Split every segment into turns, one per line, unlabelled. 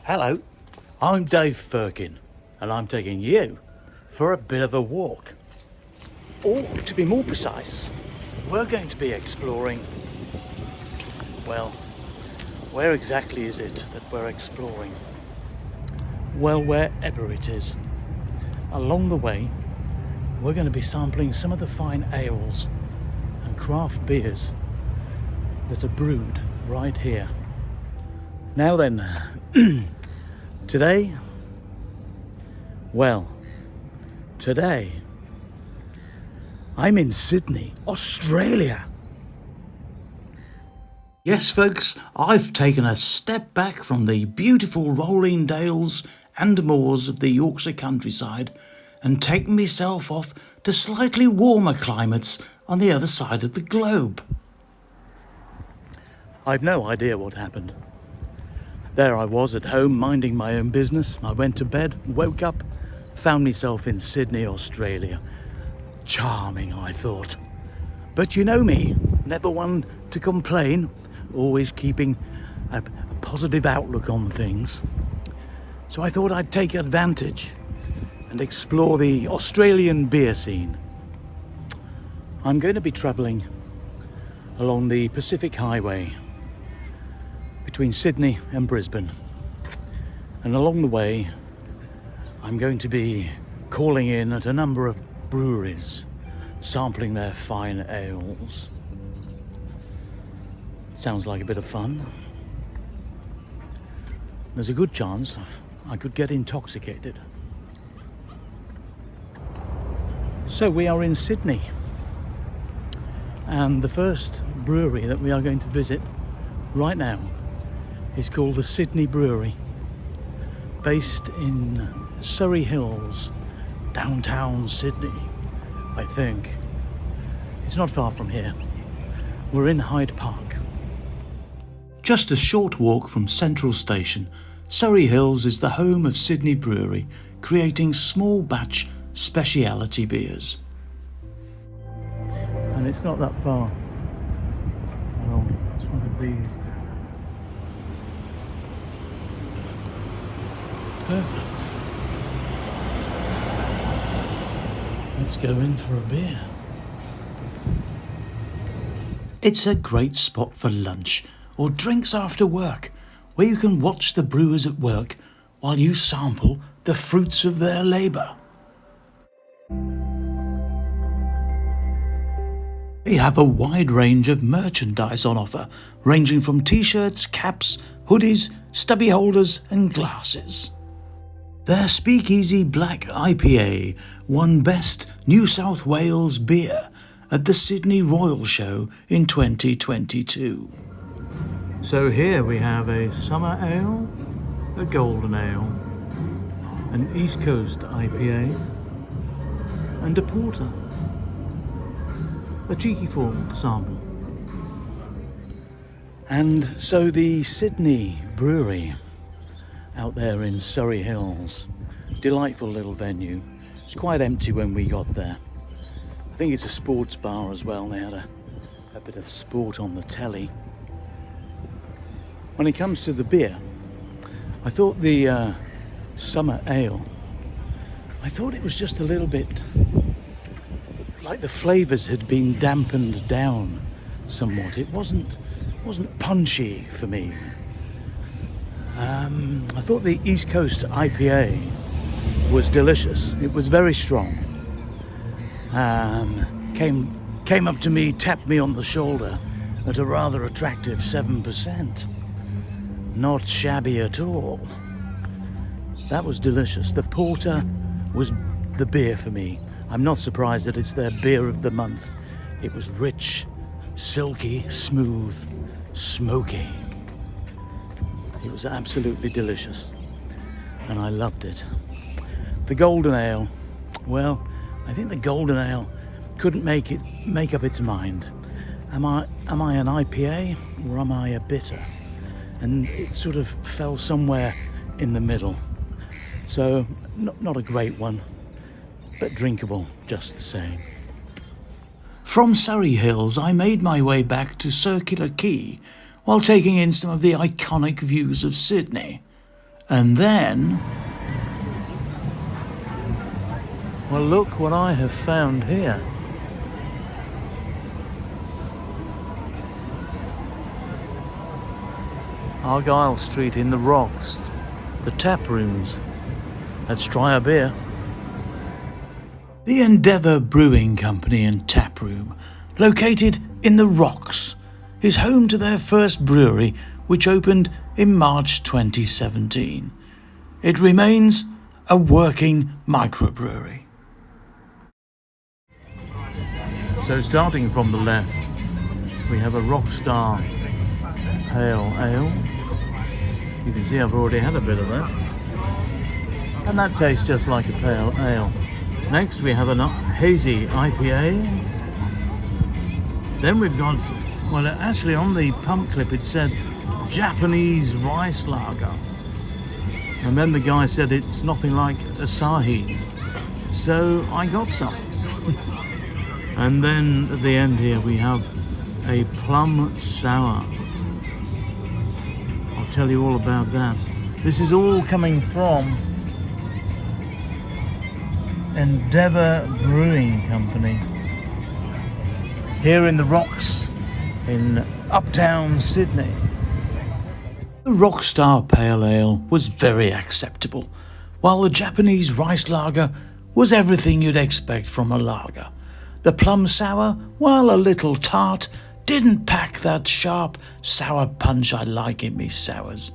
Hello, I'm Dave Firkin, and I'm taking you for a bit of a walk. Or, to be more precise, we're going to be exploring, well, where exactly is it that we're exploring? Well, wherever it is. Along the way, we're going to be sampling some of the fine ales and craft beers that are brewed right here. Now then, today, I'm in Sydney, Australia. Yes, folks, I've taken a step back from the beautiful rolling dales and moors of the Yorkshire countryside and taken myself off to slightly warmer climates on the other side of the globe. I've no idea what happened. There I was at home minding my own business. I went to bed, woke up, found myself in Sydney, Australia. Charming, I thought. But you know me, never one to complain, always keeping a positive outlook on things. So I thought I'd take advantage and explore the Australian beer scene. I'm going to be travelling along the Pacific Highway between Sydney and Brisbane. And along the way, I'm going to be calling in at a number of breweries, sampling their fine ales. Sounds like a bit of fun. There's a good chance I could get intoxicated. So we are in Sydney, and the first brewery that we are going to visit right now is called the Sydney Brewery, based in Surrey Hills, downtown Sydney, I think. It's not far from here. We're in Hyde Park. Just a short walk from Central Station, Surrey Hills is the home of Sydney Brewery, creating small batch speciality beers. And it's not that far. Oh, it's one of these. Perfect. Let's go in for a beer. It's a great spot for lunch or drinks after work, where you can watch the brewers at work while you sample the fruits of their labour. They have a wide range of merchandise on offer, ranging from t-shirts, caps, hoodies, stubby holders and glasses. Their Speakeasy Black IPA won Best New South Wales Beer at the Sydney Royal Show in 2022. So here we have a summer ale, a golden ale, an East Coast IPA, and a porter. A cheeky form to sample. And so the Sydney Brewery out there in Surrey Hills, delightful little venue. It's quite empty when we got there. I think it's a sports bar as well. They had a bit of sport on the telly. When it comes to the beer, I thought the summer ale, I thought it was just a little bit like the flavours had been dampened down somewhat. It wasn't punchy for me. I thought the East Coast IPA was delicious. It was very strong. Came up to me, tapped me on the shoulder at a rather attractive 7%. Not shabby at all. That was delicious. The porter was the beer for me. I'm not surprised that it's their beer of the month. It was rich, silky, smooth, smoky. It was absolutely delicious, and I loved it. The golden ale, well, I think the golden ale couldn't make up its mind. Am I an IPA or am I a bitter? And it sort of fell somewhere in the middle. So not a great one, but drinkable just the same. From Surrey Hills, I made my way back to Circular Quay while taking in some of the iconic views of Sydney. And then... well, look what I have found here. Argyle Street in the Rocks. The tap rooms. Let's try a beer. The Endeavour Brewing Company and Tap Room, located in the Rocks, is home to their first brewery, which opened in March 2017. It remains a working microbrewery. So starting from the left, we have a Rockstar Pale Ale. You can see I've already had a bit of that. And that tastes just like a pale ale. Next we have a hazy IPA. Then we've got, well, actually on the pump clip it said Japanese rice lager. And then the guy said it's nothing like Asahi. So I got some. And then at the end here we have a plum sour. I'll tell you all about that. This is all coming from Endeavour Brewing Company here in the Rocks in uptown Sydney. The Rockstar Pale Ale was very acceptable, while the Japanese rice lager was everything you'd expect from a lager. The plum sour, while a little tart, didn't pack that sharp, sour punch I like in me sours.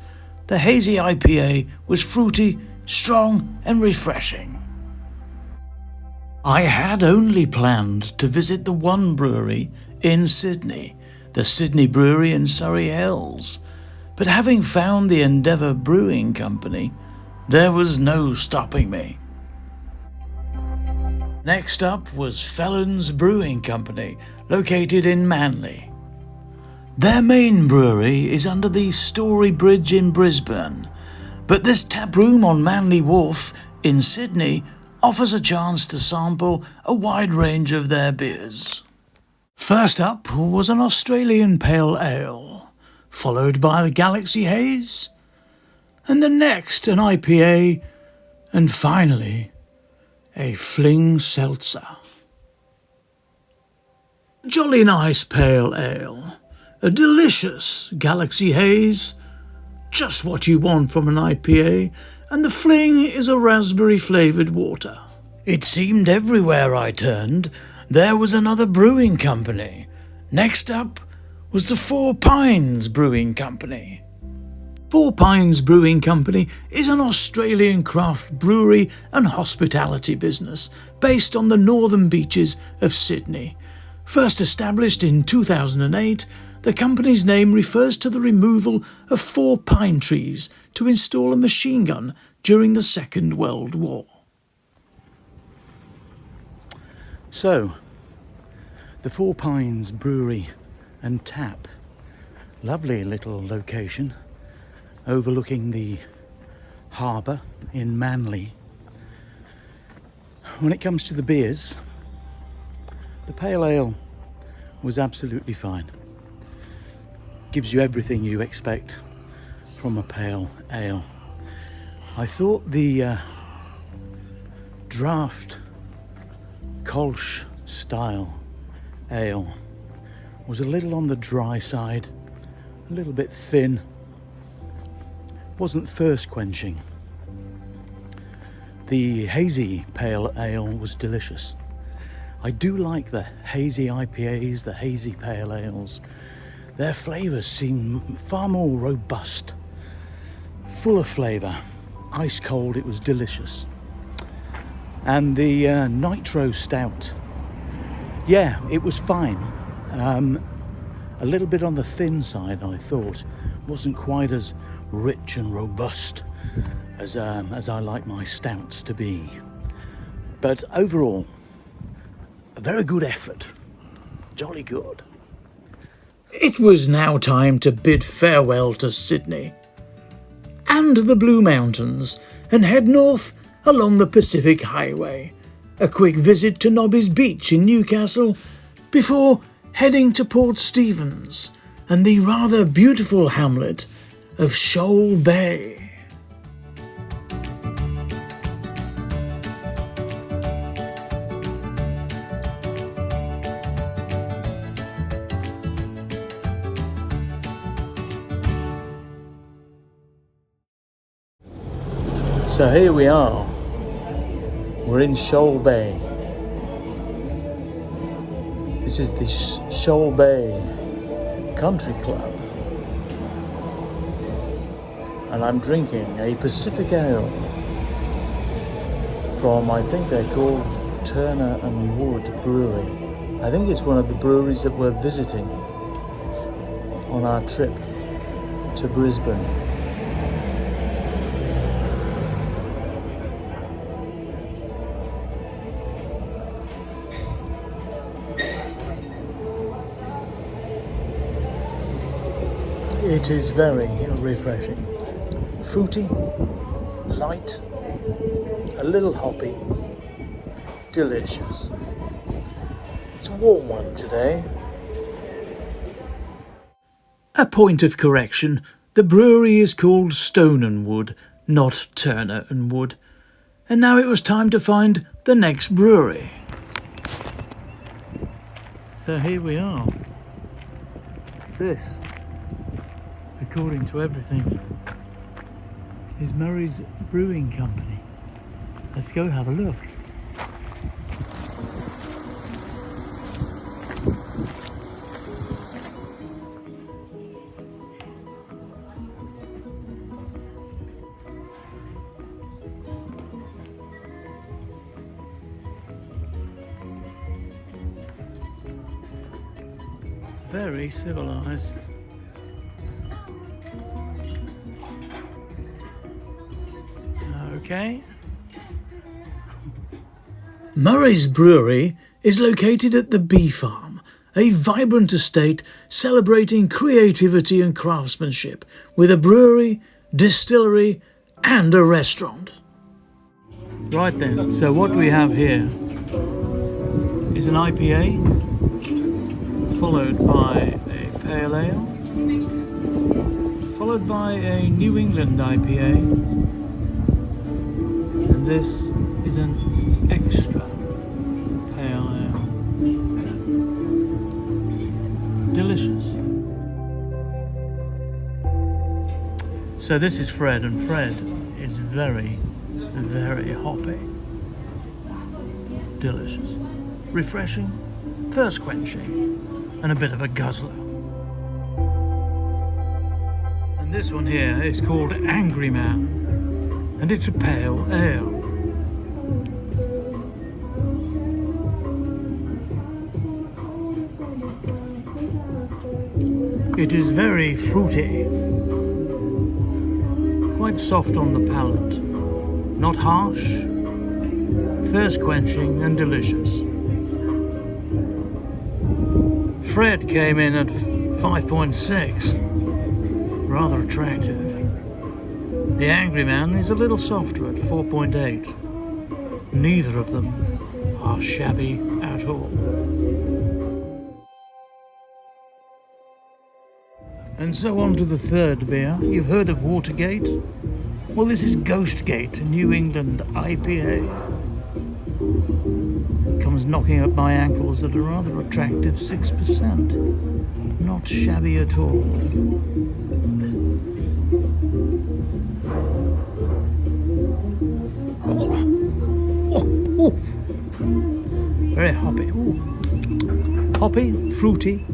The hazy IPA was fruity, strong and refreshing. I had only planned to visit the one brewery in Sydney, the Sydney Brewery in Surrey Hills, but having found the Endeavour Brewing Company, there was no stopping me. Next up was Felons Brewing Company, located in Manly. Their main brewery is under the Story Bridge in Brisbane, but this tap room on Manly Wharf in Sydney offers a chance to sample a wide range of their beers. First up was an Australian Pale Ale, followed by the Galaxy Haze, and the next an IPA, and finally a Fling Seltzer. Jolly nice Pale Ale, a delicious Galaxy Haze, just what you want from an IPA, and the Fling is a raspberry flavoured water. It seemed everywhere I turned there was another brewing company. Next up was the Four Pines Brewing Company. Four Pines Brewing Company is an Australian craft brewery and hospitality business based on the northern beaches of Sydney. First established in 2008, the company's name refers to the removal of 4 pine trees to install a machine gun during the Second World War. So, the Four Pines Brewery and Tap. Lovely little location overlooking the harbour in Manly. When it comes to the beers, the Pale Ale was absolutely fine. Gives you everything you expect from a Pale Ale. I thought the draft Kolsch style ale was a little on the dry side, a little bit thin, wasn't thirst quenching. The hazy Pale Ale was delicious. I do like the hazy IPAs, the hazy Pale Ales. Their flavours seem far more robust, full of flavour. Ice cold, it was delicious. And the Nitro Stout, yeah, it was fine. A little bit on the thin side, I thought. Wasn't quite as rich and robust as I like my stouts to be. But overall, a very good effort. Jolly good. It was now time to bid farewell to Sydney and the Blue Mountains and head north along the Pacific Highway. A quick visit to Nobby's Beach in Newcastle before heading to Port Stephens and the rather beautiful hamlet of Shoal Bay. So here we are. We're in Shoal Bay. This is the Shoal Bay Country Club. And I'm drinking a Pacific Ale from, I think they're called Turner and Wood Brewery. I think it's one of the breweries that we're visiting on our trip to Brisbane. It is very refreshing. Fruity, light, a little hoppy, delicious. It's a warm one today. A point of correction, the brewery is called Stone and Wood, not Turner and Wood. And now it was time to find the next brewery. So here we are. This, according to everything, is Murray's Brewing Company. Let's go have a look. Very civilized. Okay. Murray's Brewery is located at the Bee Farm, a vibrant estate celebrating creativity and craftsmanship with a brewery, distillery and a restaurant. Right then, so what we have here is an IPA followed by a Pale Ale, followed by a New England IPA, and this is an extra Pale Ale. Delicious. So this is Fred, and Fred is very, very hoppy. Delicious. Refreshing, thirst quenching, and a bit of a guzzler. And this one here is called Angry Man, and it's a Pale Ale. It is very fruity, quite soft on the palate, not harsh, thirst quenching and delicious. Fred came in at 5.6, rather attractive. The Angry Man is a little softer at 4.8. Neither of them are shabby at all. And so on to the third beer. You've heard of Watergate? Well, this is Ghostgate, a New England IPA. Comes knocking up my ankles at a rather attractive 6%. Not shabby at all. Oh. Very hoppy. Ooh. Hoppy, fruity,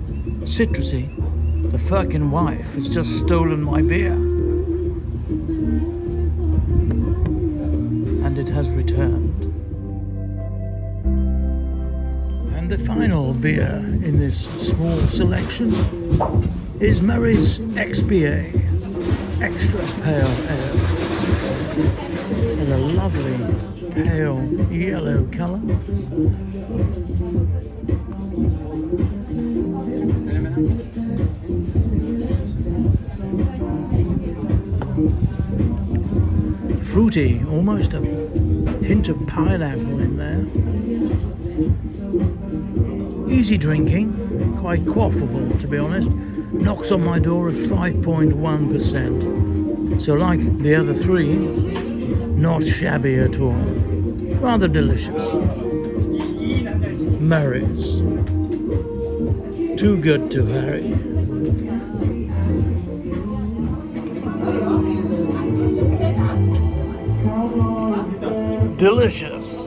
citrusy. The Firkin wife has just stolen my beer. And it has returned. And the final beer in this small selection is Murray's XPA, Extra Pale Ale, in a lovely pale yellow colour. Fruity, almost a hint of pineapple in there. Easy drinking, quite quaffable to be honest. Knocks on my door at 5.1%. So like the other three, not shabby at all. Rather delicious. Murray's. Too good to vary. delicious.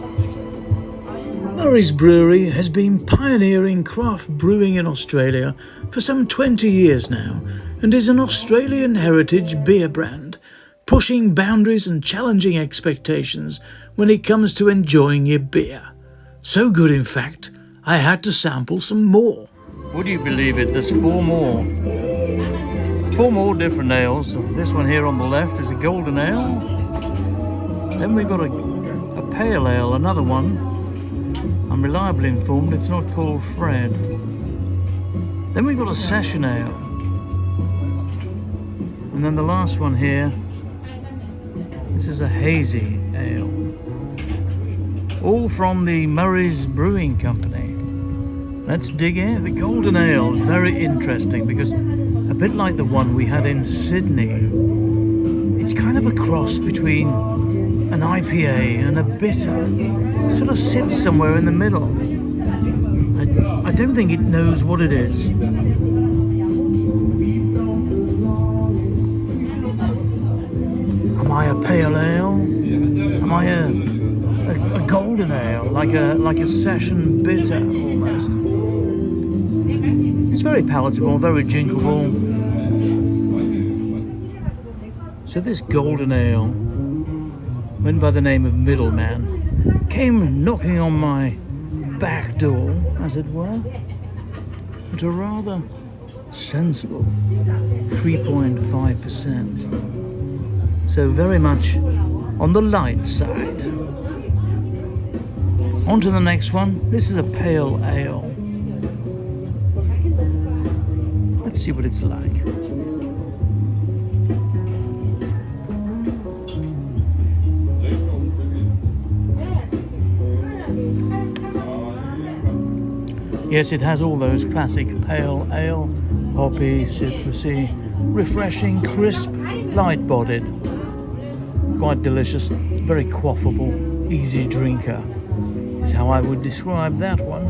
Murray's Brewery has been pioneering craft brewing in Australia for some 20 years now and is an Australian heritage beer brand, pushing boundaries and challenging expectations when it comes to enjoying your beer. So good, in fact, I had to sample some more. Would you believe it? There's four more different ales. This one here on the left is a golden ale. Then we've got a pale ale, another one. I'm reliably informed it's not called Fred. Then we've got a session ale. And then the last one here, this is a hazy ale. All from the Murray's Brewing Company. Let's dig in. The golden ale is very interesting because a bit like the one we had in Sydney, it's kind of a cross between an IPA and a bitter. It sort of sits somewhere in the middle. I don't think it knows what it is. Am I a pale ale? Am I a golden ale, like a session bitter almost? It's very palatable, very drinkable. So this golden ale went by the name of Middleman, came knocking on my back door, as it were, at a rather sensible 3.5%. So very much on the light side. On to the next one. This is a pale ale. Let's see what it's like. Yes, it has all those classic pale ale, hoppy, citrusy, refreshing, crisp, light-bodied. Quite delicious, very quaffable, easy drinker is how I would describe that one.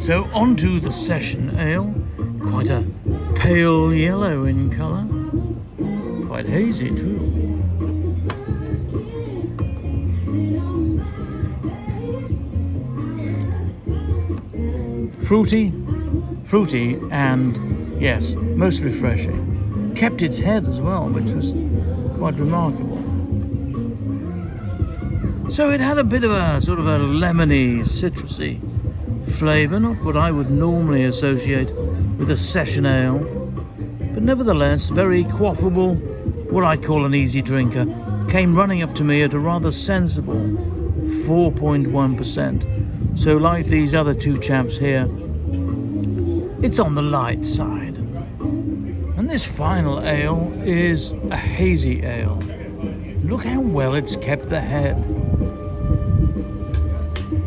So on to the session ale, quite a pale yellow in colour, quite hazy too. Fruity and, yes, most refreshing. Kept its head as well, which was quite remarkable. So it had a bit of a sort of a lemony, citrusy flavour, not what I would normally associate with a session ale, but nevertheless very quaffable, what I'd call an easy drinker. Came running up to me at a rather sensible 4.1%. So like these other two chaps here, it's on the light side. And this final ale is a hazy ale. Look how well it's kept the head.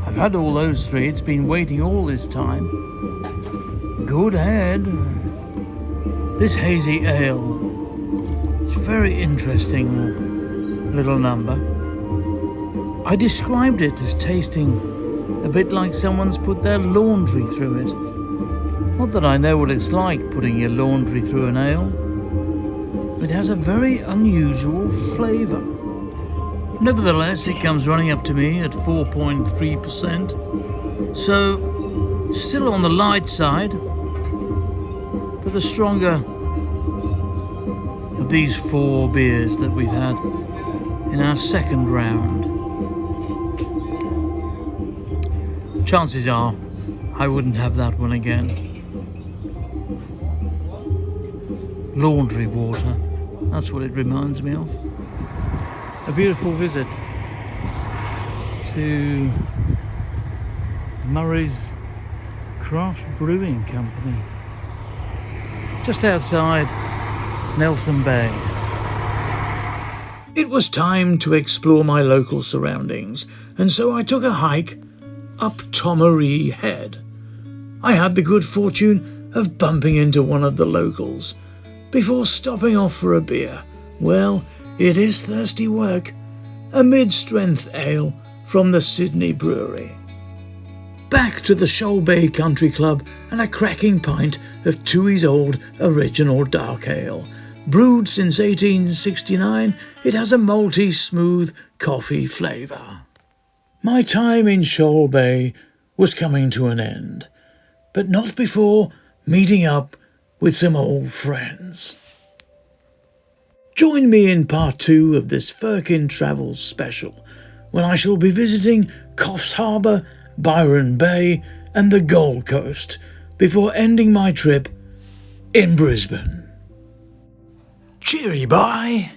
I've had all those three, it's been waiting all this time. Good head. This hazy ale, it's a very interesting little number. I described it as tasting a bit like someone's put their laundry through it. Not that I know what it's like putting your laundry through an ale. It has a very unusual flavour. Nevertheless, it comes running up to me at 4.3%. So, still on the light side, but the stronger of these four beers that we've had in our second round. Chances are I wouldn't have that one again. Laundry water, that's what it reminds me of. A beautiful visit to Murray's Craft Brewing Company, just outside Nelson Bay. It was time to explore my local surroundings, and so I took a hike up Tomaree Head. I had the good fortune of bumping into one of the locals before stopping off for a beer. Well, it is thirsty work. A mid-strength ale from the Sydney Brewery. Back to the Shoal Bay Country Club and a cracking pint of Tooheys Old Original Dark Ale. Brewed since 1869, it has a malty, smooth coffee flavour. My time in Shoal Bay was coming to an end, but not before meeting up with some old friends. Join me in part 2 of this Firkin Travels special, when I shall be visiting Coffs Harbour, Byron Bay and the Gold Coast before ending my trip in Brisbane. Cheery bye!